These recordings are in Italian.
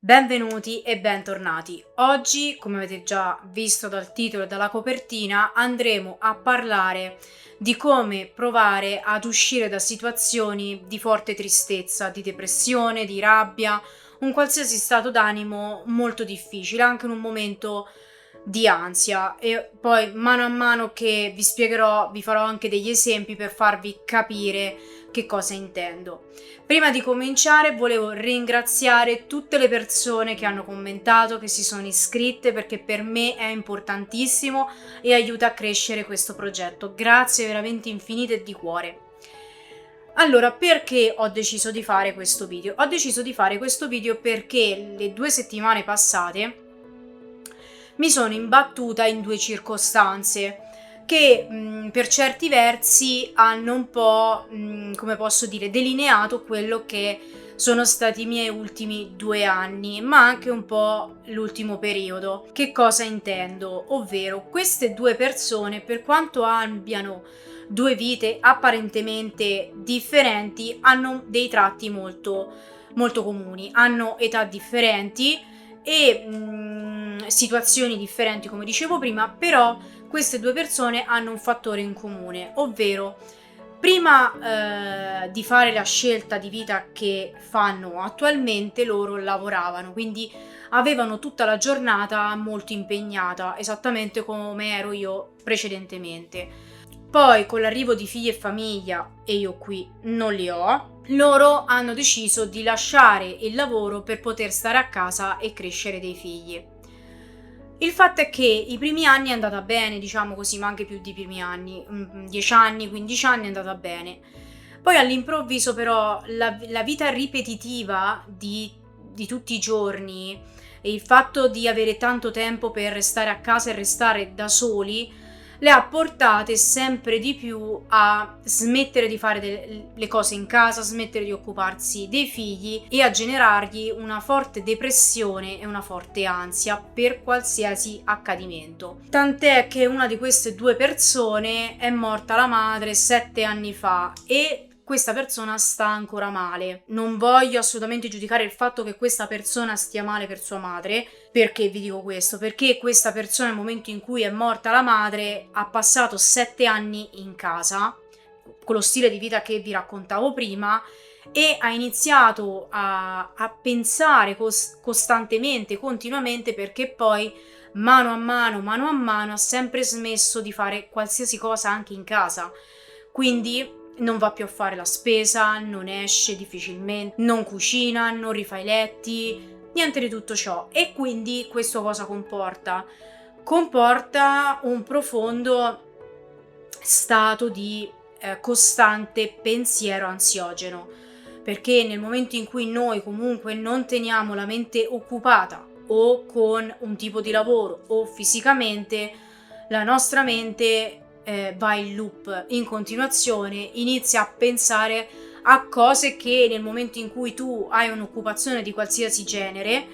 Benvenuti e bentornati. Oggi, come avete già visto dal titolo e dalla copertina, andremo a parlare di come provare ad uscire da situazioni di forte tristezza, di depressione, di rabbia, un qualsiasi stato d'animo molto difficile, anche in un momento di ansia. E poi mano a mano che vi spiegherò, vi farò anche degli esempi per farvi capire che cosa intendo. Prima di cominciare volevo ringraziare tutte le persone che hanno commentato, che si sono iscritte, perché per me è importantissimo e aiuta a crescere questo progetto. Grazie veramente infinite e di cuore. Allora, perché ho deciso di fare questo video? Ho deciso di fare questo video perché le 2 settimane passate mi sono imbattuta in 2 circostanze che per certi versi hanno un po', come posso dire, delineato quello che sono stati i miei ultimi 2 anni, ma anche un po' l'ultimo periodo. Che cosa intendo? Ovvero, queste 2 persone, per quanto abbiano 2 vite apparentemente differenti, hanno dei tratti molto, molto comuni. Hanno età differenti e situazioni differenti, come dicevo prima, però queste 2 persone hanno un fattore in comune, ovvero prima di fare la scelta di vita che fanno attualmente loro lavoravano, quindi avevano tutta la giornata molto impegnata, esattamente come ero io precedentemente. Poi con l'arrivo di figli e famiglia, e io qui non li ho, loro hanno deciso di lasciare il lavoro per poter stare a casa e crescere dei figli. Il fatto è che i primi anni è andata bene, diciamo così, ma anche più di primi anni, 10 anni, 15 anni è andata bene. Poi all'improvviso però la vita ripetitiva di tutti i giorni e il fatto di avere tanto tempo per restare a casa e restare da soli le ha portate sempre di più a smettere di fare le cose in casa, smettere di occuparsi dei figli e a generargli una forte depressione e una forte ansia per qualsiasi accadimento. Tant'è che una di queste 2 persone è morta la madre 7 anni fa e questa persona sta ancora male. Non voglio assolutamente giudicare il fatto che questa persona stia male per sua madre. Perché vi dico questo? Perché questa persona nel momento in cui è morta la madre ha passato 7 anni in casa, con lo stile di vita che vi raccontavo prima, e ha iniziato a pensare costantemente, continuamente, perché poi mano a mano ha sempre smesso di fare qualsiasi cosa anche in casa. Quindi non va più a fare la spesa, non esce difficilmente, non cucina, non rifà i letti, niente di tutto ciò. E quindi questo cosa comporta? Comporta un profondo stato di costante pensiero ansiogeno, perché nel momento in cui noi comunque non teniamo la mente occupata o con un tipo di lavoro o fisicamente, la nostra mente va in loop in continuazione, inizia a pensare a cose che nel momento in cui tu hai un'occupazione di qualsiasi genere,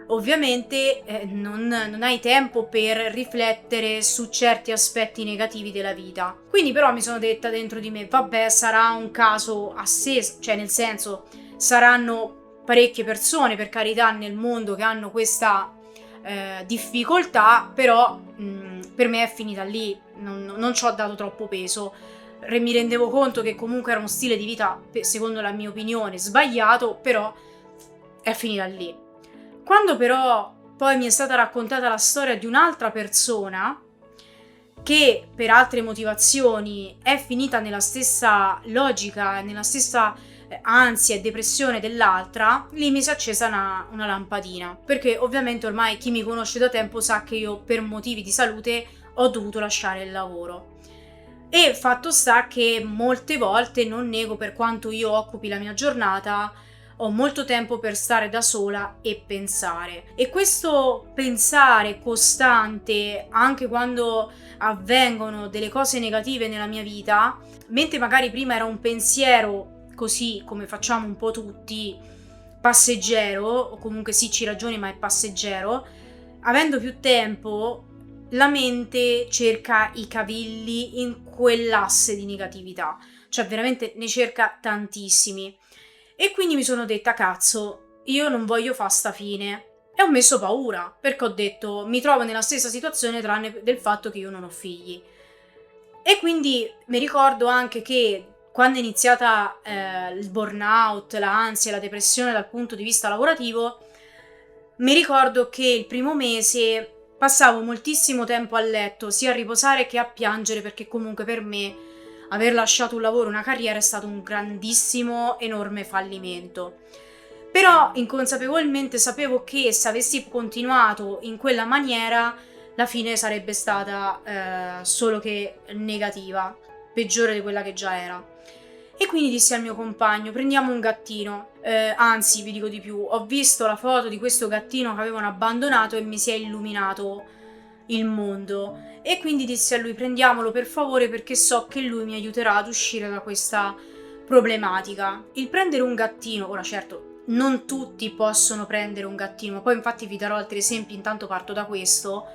ovviamente non hai tempo per riflettere su certi aspetti negativi della vita. Quindi però mi sono detta dentro di me, vabbè, sarà un caso a sé, cioè nel senso saranno parecchie persone, per carità, nel mondo che hanno questa difficoltà, però per me è finita lì, non ci ho dato troppo peso. Mi rendevo conto che comunque era uno stile di vita, secondo la mia opinione, sbagliato, però è finita lì. Quando però poi mi è stata raccontata la storia di un'altra persona che per altre motivazioni è finita nella stessa logica, nella stessa ansia e depressione dell'altra, lì mi si è accesa una lampadina, perché ovviamente ormai chi mi conosce da tempo sa che io per motivi di salute ho dovuto lasciare il lavoro. E fatto sta che molte volte, non nego, per quanto io occupi la mia giornata, ho molto tempo per stare da sola e pensare. E questo pensare costante, anche quando avvengono delle cose negative nella mia vita, mentre magari prima era un pensiero così come facciamo un po' tutti, passeggero, o comunque sì, ci ragioni, ma è passeggero, avendo più tempo la mente cerca i cavilli in quell'asse di negatività, cioè veramente ne cerca tantissimi. E quindi mi sono detta, cazzo, io non voglio fa sta fine. E ho messo paura, perché ho detto mi trovo nella stessa situazione tranne del fatto che io non ho figli. E quindi mi ricordo anche che quando è iniziata il burnout, l'ansia, la depressione dal punto di vista lavorativo, mi ricordo che il primo mese passavo moltissimo tempo a letto, sia a riposare che a piangere, perché comunque per me aver lasciato un lavoro, una carriera è stato un grandissimo, enorme fallimento. Però inconsapevolmente sapevo che se avessi continuato in quella maniera la fine sarebbe stata solo che negativa, peggiore di quella che già era. E quindi dissi al mio compagno: prendiamo un gattino. Anzi, vi dico di più, ho visto la foto di questo gattino che avevano abbandonato e mi si è illuminato il mondo. E quindi dissi a lui: prendiamolo per favore, perché so che lui mi aiuterà ad uscire da questa problematica. Il prendere un gattino, ora certo, non tutti possono prendere un gattino, poi infatti vi darò altri esempi, intanto parto da questo.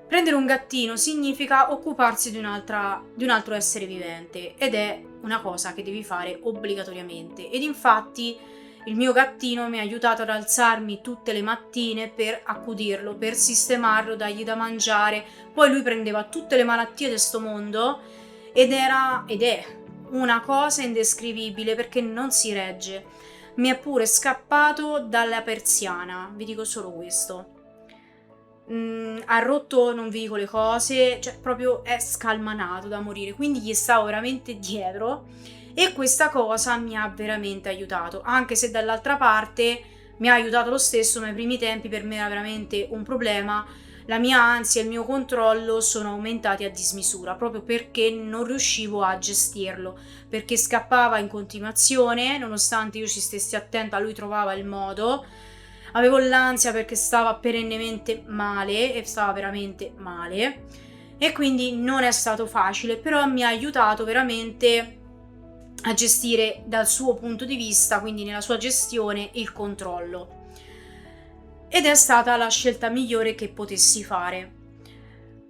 Prendere un gattino significa occuparsi di un altro essere vivente, ed è una cosa che devi fare obbligatoriamente. Ed infatti il mio gattino mi ha aiutato ad alzarmi tutte le mattine per accudirlo, per sistemarlo, dargli da mangiare. Poi lui prendeva tutte le malattie di sto mondo ed è una cosa indescrivibile, perché non si regge. Mi è pure scappato dalla persiana, vi dico solo questo. Ha rotto, non vi dico le cose, cioè proprio è scalmanato da morire, quindi gli stavo veramente dietro e questa cosa mi ha veramente aiutato, anche se dall'altra parte mi ha aiutato lo stesso, ma ai primi tempi per me era veramente un problema. La mia ansia e il mio controllo sono aumentati a dismisura, proprio perché non riuscivo a gestirlo, perché scappava in continuazione, nonostante io ci stessi attenta, lui trovava il modo. Avevo l'ansia perché stava perennemente male e stava veramente male, e quindi non è stato facile, però mi ha aiutato veramente a gestire dal suo punto di vista, quindi nella sua gestione, il controllo. Ed è stata la scelta migliore che potessi fare.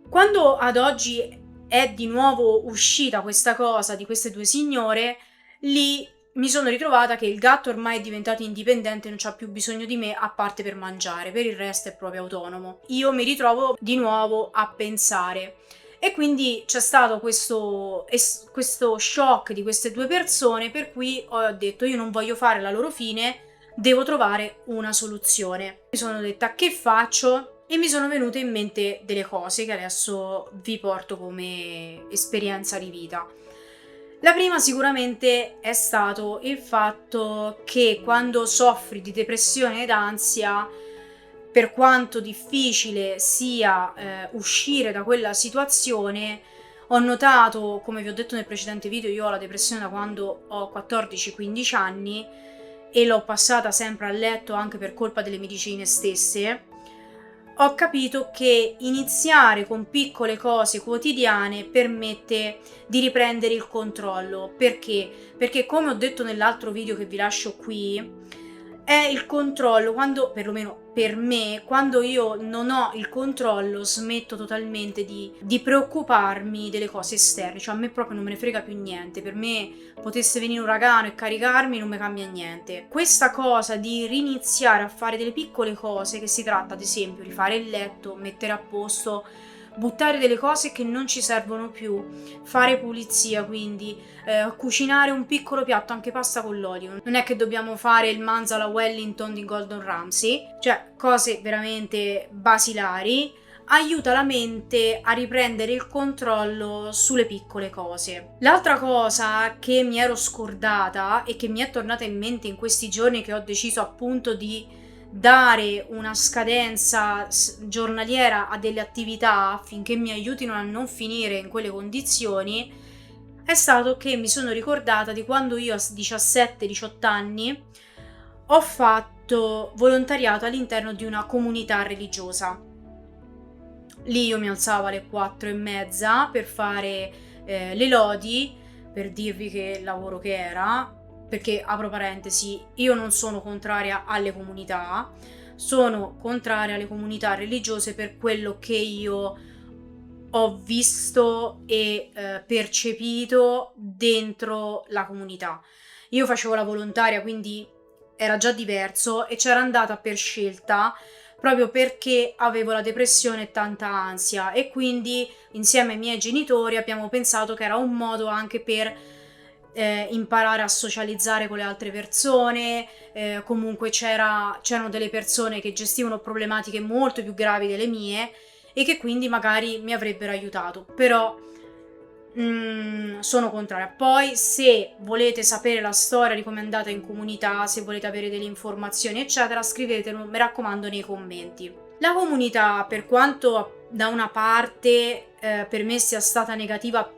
Quando ad oggi è di nuovo uscita questa cosa di queste due signore, lì mi sono ritrovata che il gatto ormai è diventato indipendente, non c'ha più bisogno di me a parte per mangiare, per il resto è proprio autonomo. Io mi ritrovo di nuovo a pensare, e quindi c'è stato questo shock di queste due persone, per cui ho detto io non voglio fare la loro fine, devo trovare una soluzione. Mi sono detta: che faccio? E mi sono venute in mente delle cose che adesso vi porto come esperienza di vita. La prima sicuramente è stato il fatto che quando soffri di depressione ed ansia, per quanto difficile sia uscire da quella situazione, ho notato, come vi ho detto nel precedente video, io ho la depressione da quando ho 14-15 anni e l'ho passata sempre a letto anche per colpa delle medicine stesse. Ho capito che iniziare con piccole cose quotidiane permette di riprendere il controllo. Perché? Perché, come ho detto nell'altro video che vi lascio qui, è il controllo, quando, perlomeno per me, quando io non ho il controllo, smetto totalmente di preoccuparmi delle cose esterne, cioè a me proprio non me ne frega più niente. Per me potesse venire un uragano e caricarmi, non mi cambia niente. Questa cosa di riniziare a fare delle piccole cose, che si tratta ad esempio di fare il letto, mettere a posto, buttare delle cose che non ci servono più, fare pulizia, quindi cucinare un piccolo piatto, anche pasta con l'olio. Non è che dobbiamo fare il manzo alla Wellington di Gordon Ramsay, cioè cose veramente basilari. Aiuta la mente a riprendere il controllo sulle piccole cose. L'altra cosa che mi ero scordata e che mi è tornata in mente in questi giorni, che ho deciso appunto di dare una scadenza giornaliera a delle attività affinché mi aiutino a non finire in quelle condizioni, è stato che mi sono ricordata di quando io a 17-18 anni ho fatto volontariato all'interno di una comunità religiosa. Lì io mi alzavo alle 4:30 per fare le lodi, per dirvi che lavoro che era, perché, apro parentesi, io non sono contraria alle comunità, sono contraria alle comunità religiose per quello che io ho visto e percepito dentro la comunità. Io facevo la volontaria, quindi era già diverso e c'era andata per scelta proprio perché avevo la depressione e tanta ansia e quindi insieme ai miei genitori abbiamo pensato che era un modo anche per imparare a socializzare con le altre persone, comunque c'erano delle persone che gestivano problematiche molto più gravi delle mie e che quindi magari mi avrebbero aiutato, però sono contraria. Poi se volete sapere la storia di come è andata in comunità, se volete avere delle informazioni eccetera, scrivetelo, mi raccomando, nei commenti. La comunità, per quanto da una parte per me sia stata negativa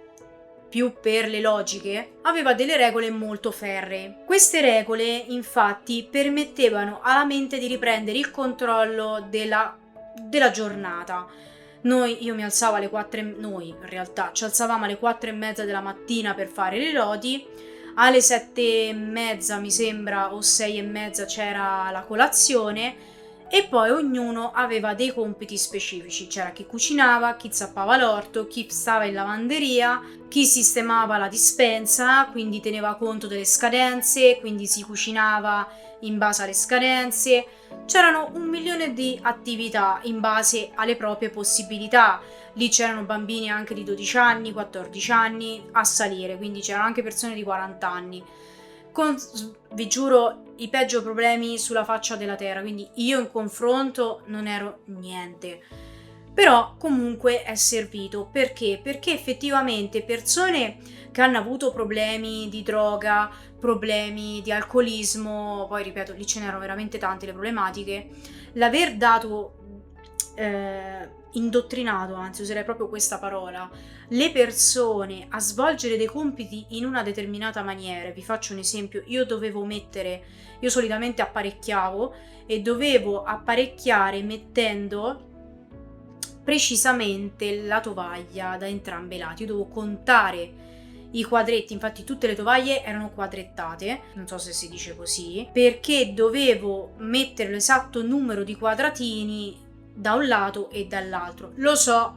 più per le logiche, aveva delle regole molto ferree. Queste regole, infatti, permettevano alla mente di riprendere il controllo della giornata. Io mi alzavo alle 4 noi in realtà ci alzavamo alle 4:30 della mattina per fare le lodi, alle 7:30 mi sembra o 6:30 c'era la colazione e poi ognuno aveva dei compiti specifici. C'era chi cucinava, chi zappava l'orto, chi stava in lavanderia, chi sistemava la dispensa, quindi teneva conto delle scadenze, quindi si cucinava in base alle scadenze. C'erano un milione di attività in base alle proprie possibilità. Lì c'erano bambini anche di 12 anni, 14 anni a salire, quindi c'erano anche persone di 40 anni. Con, vi giuro, i peggio problemi sulla faccia della terra, quindi io in confronto non ero niente. Però comunque è servito, perché? Perché effettivamente persone che hanno avuto problemi di droga, problemi di alcolismo, poi ripeto, lì ce n'erano veramente tante le problematiche, l'aver dato indottrinato, anzi userei proprio questa parola, le persone a svolgere dei compiti in una determinata maniera. Vi faccio un esempio: io solitamente apparecchiavo e dovevo apparecchiare mettendo precisamente la tovaglia da entrambi i lati. Io dovevo contare i quadretti, infatti tutte le tovaglie erano quadrettate, non so se si dice così, perché dovevo mettere l'esatto numero di quadratini da un lato e dall'altro. Lo so,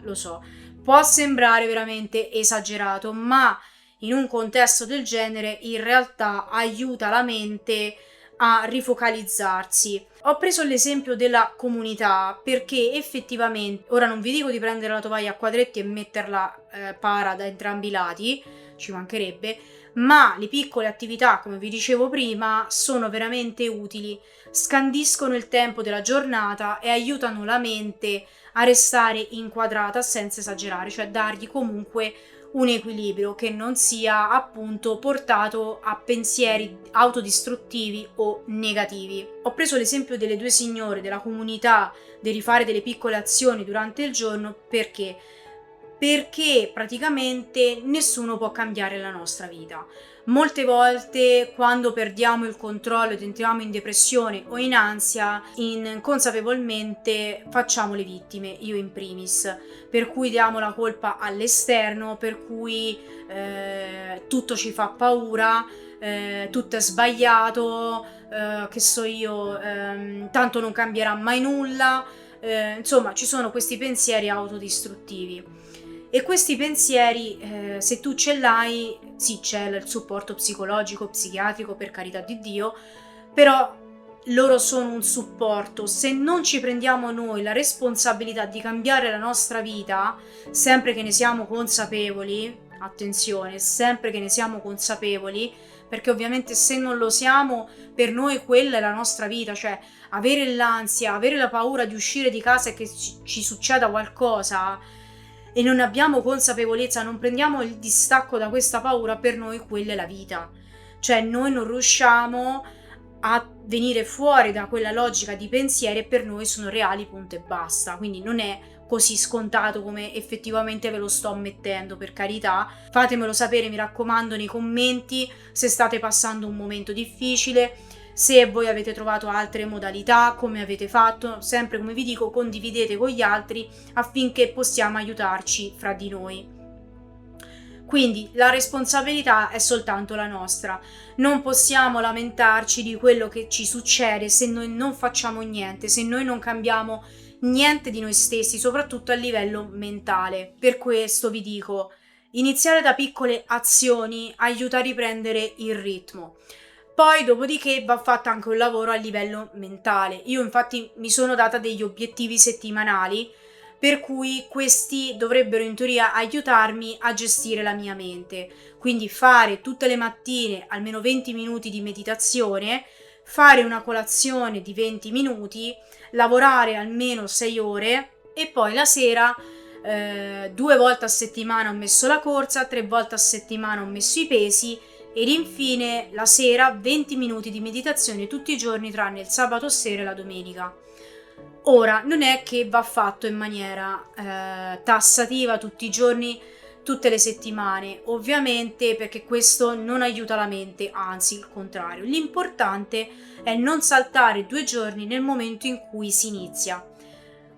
può sembrare veramente esagerato, ma in un contesto del genere in realtà aiuta la mente a rifocalizzarsi. Ho preso l'esempio della comunità perché effettivamente, ora non vi dico di prendere la tovaglia a quadretti e metterla para da entrambi i lati, ci mancherebbe, ma le piccole attività, come vi dicevo prima, sono veramente utili, scandiscono il tempo della giornata e aiutano la mente a restare inquadrata senza esagerare, cioè dargli comunque un equilibrio che non sia appunto portato a pensieri autodistruttivi o negativi. Ho preso l'esempio delle due signore della comunità di rifare delle piccole azioni durante il giorno perché praticamente nessuno può cambiare la nostra vita. Molte volte quando perdiamo il controllo ed entriamo in depressione o in ansia, inconsapevolmente facciamo le vittime, io in primis, per cui diamo la colpa all'esterno, per cui tutto ci fa paura, tutto è sbagliato, che so io, tanto non cambierà mai nulla, insomma ci sono questi pensieri autodistruttivi. E questi pensieri, se tu ce l'hai, sì, c'è il supporto psicologico, psichiatrico, per carità di Dio, però loro sono un supporto. Se non ci prendiamo noi la responsabilità di cambiare la nostra vita, sempre che ne siamo consapevoli, attenzione, sempre che ne siamo consapevoli, perché ovviamente se non lo siamo, per noi quella è la nostra vita, cioè avere l'ansia, avere la paura di uscire di casa e che ci succeda qualcosa e non abbiamo consapevolezza, non prendiamo il distacco da questa paura, per noi quella è la vita. Cioè noi non riusciamo a venire fuori da quella logica di pensieri e per noi sono reali, punto e basta. Quindi non è così scontato come effettivamente ve lo sto ammettendo, per carità. Fatemelo sapere, mi raccomando, nei commenti se state passando un momento difficile, se voi avete trovato altre modalità, come avete fatto. Sempre come vi dico, condividete con gli altri affinché possiamo aiutarci fra di noi. Quindi la responsabilità è soltanto la nostra, non possiamo lamentarci di quello che ci succede se noi non facciamo niente, se noi non cambiamo niente di noi stessi, soprattutto a livello mentale. Per questo vi dico, iniziare da piccole azioni aiuta a riprendere il ritmo. Poi dopodiché va fatto anche un lavoro a livello mentale. Io infatti mi sono data degli obiettivi settimanali, per cui questi dovrebbero in teoria aiutarmi a gestire la mia mente. Quindi fare tutte le mattine almeno 20 minuti di meditazione, fare una colazione di 20 minuti, lavorare almeno 6 ore e poi la sera 2 volte a settimana ho messo la corsa, 3 volte a settimana ho messo i pesi ed infine la sera 20 minuti di meditazione tutti i giorni tranne il sabato sera e la domenica. Ora, non è che va fatto in maniera tassativa tutti i giorni, tutte le settimane, ovviamente, perché questo non aiuta la mente, anzi il contrario. L'importante è non saltare 2 giorni nel momento in cui si inizia.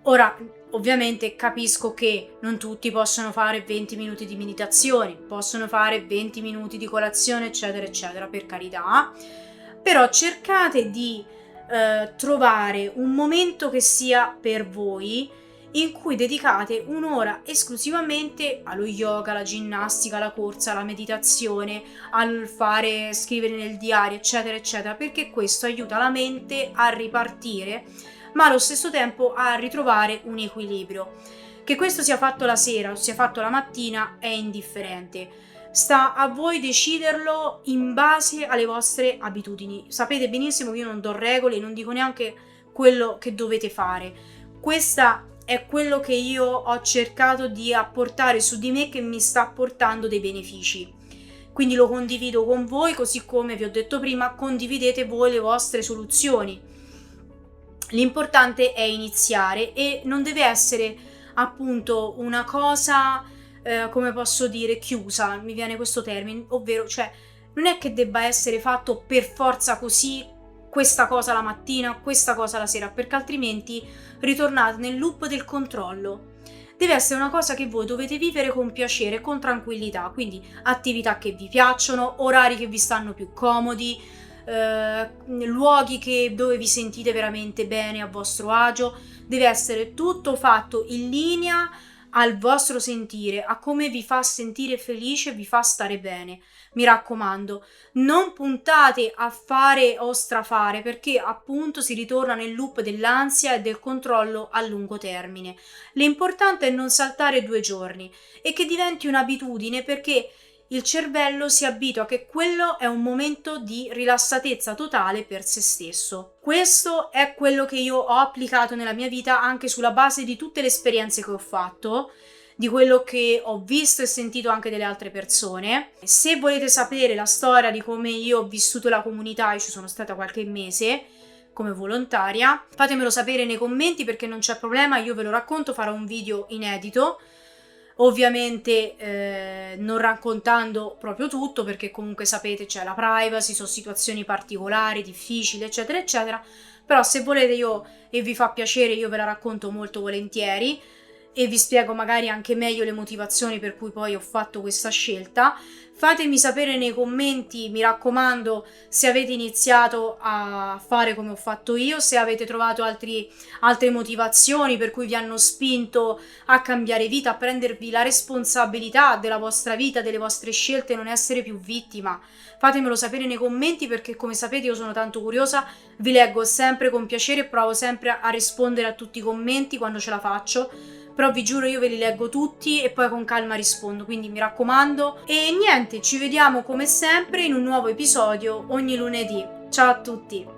Ora, ovviamente capisco che non tutti possono fare 20 minuti di meditazione, possono fare 20 minuti di colazione, eccetera, eccetera, per carità, però cercate di trovare un momento che sia per voi in cui dedicate un'ora esclusivamente allo yoga, alla ginnastica, alla corsa, alla meditazione, al fare, scrivere nel diario, eccetera, eccetera, perché questo aiuta la mente a ripartire ma allo stesso tempo a ritrovare un equilibrio. Che questo sia fatto la sera o sia fatto la mattina è indifferente. Sta a voi deciderlo in base alle vostre abitudini. Sapete benissimo che io non do regole, non dico neanche quello che dovete fare. Questa è quello che io ho cercato di apportare su di me che mi sta portando dei benefici. Quindi lo condivido con voi, così come vi ho detto prima, condividete voi le vostre soluzioni. L'importante è iniziare e non deve essere appunto una cosa, come posso dire, chiusa, mi viene questo termine, ovvero, cioè, non è che debba essere fatto per forza così, questa cosa la mattina, questa cosa la sera, perché altrimenti ritornate nel loop del controllo. Deve essere una cosa che voi dovete vivere con piacere, con tranquillità, quindi attività che vi piacciono, orari che vi stanno più comodi, luoghi dove vi sentite veramente bene, a vostro agio. Deve essere tutto fatto in linea al vostro sentire, a come vi fa sentire felice, vi fa stare bene. Mi raccomando, non puntate a fare o strafare, perché appunto si ritorna nel loop dell'ansia e del controllo a lungo termine. L'importante è non saltare 2 giorni e che diventi un'abitudine, perché il cervello si abitua che quello è un momento di rilassatezza totale per se stesso. Questo è quello che io ho applicato nella mia vita anche sulla base di tutte le esperienze che ho fatto, di quello che ho visto e sentito anche delle altre persone. Se volete sapere la storia di come io ho vissuto la comunità, io ci sono stata qualche mese come volontaria, fatemelo sapere nei commenti perché non c'è problema, io ve lo racconto, farò un video inedito. Ovviamente non raccontando proprio tutto, perché comunque sapete c'è la privacy, sono situazioni particolari, difficili, eccetera, eccetera. Però se volete io e vi fa piacere, io ve la racconto molto volentieri e vi spiego magari anche meglio le motivazioni per cui poi ho fatto questa scelta. Fatemi sapere nei commenti, mi raccomando, se avete iniziato a fare come ho fatto io, se avete trovato altre motivazioni per cui vi hanno spinto a cambiare vita, a prendervi la responsabilità della vostra vita, delle vostre scelte, non essere più vittima. Fatemelo sapere nei commenti perché, come sapete, io sono tanto curiosa, vi leggo sempre con piacere e provo sempre a rispondere a tutti i commenti quando ce la faccio. Però vi giuro io ve li leggo tutti e poi con calma rispondo, quindi mi raccomando. E niente, ci vediamo come sempre in un nuovo episodio ogni lunedì. Ciao a tutti!